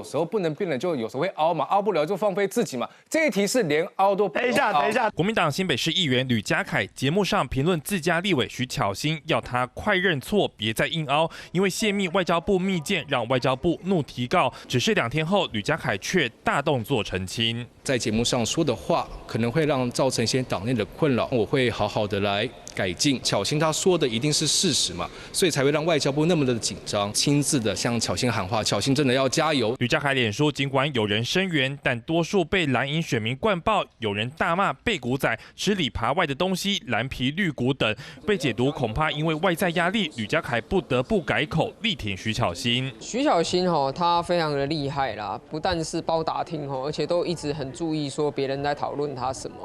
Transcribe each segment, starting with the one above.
时候不能辩论，就有时候会凹嘛，凹不了就放飞自己嘛。这一题是连凹都不等一下，国民党新北市议员吕家凯节目上评论自家立委徐巧芯，要他快认错，别再硬凹，因为泄密外交部密件让外交部怒提告。只是2天后，吕家凯却大动作澄清，在节目上说的话可能会造成一些党内的困扰，我会好好的来改进。巧芯他说的一定是事实嘛，所以才会让外交部那么的紧张，亲自的向巧芯喊话，巧芯真的要加油。吕家凯脸书尽管有人声援，但多数被蓝营选民灌爆，有人大骂背骨仔吃里扒外的东西，蓝皮绿骨等，被解读恐怕因为外在压力，吕家凯不得不改口力挺徐巧芯。徐巧芯他非常的厉害啦，不但是包打听而且都一直很注意说别人在讨论他什么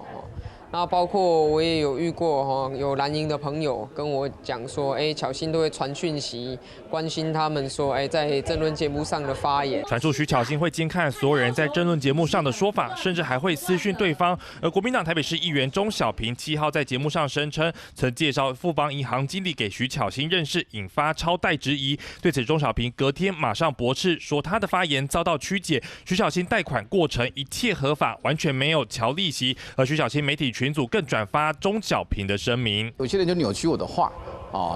那包括我也有遇过有蓝营的朋友跟我讲说，巧芯都会传讯息关心他们说，在政论节目上的发言，传出徐巧芯会监看所有人在政论节目上的说法，甚至还会私讯对方。而国民党台北市议员钟小平7号在节目上声称，曾介绍富邦银行经理给徐巧芯认识，引发超贷质疑。对此，钟小平隔天马上驳斥，说他的发言遭到曲解，徐巧芯贷款过程一切合法，完全没有乔利息。而徐巧芯媒体群组更转发钟小平的声明，有些人就扭曲我的话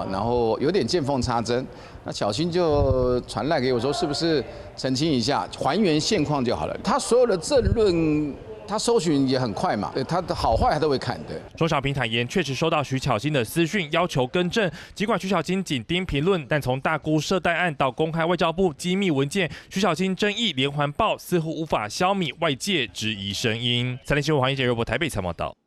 然后有点见缝插针。那巧芯就传赖给我说，是不是澄清一下，还原现况就好了？他所有的政论，他搜寻也很快嘛，他的好坏他都会看的。钟小平坦言，确实收到徐巧芯的私讯，要求更正。尽管徐巧芯紧盯评论，但从大姑涉贷案到公开外交部机密文件，徐巧芯争议连环爆，似乎无法消弭外界质疑声音。3立新闻黄一杰、台北采访报道。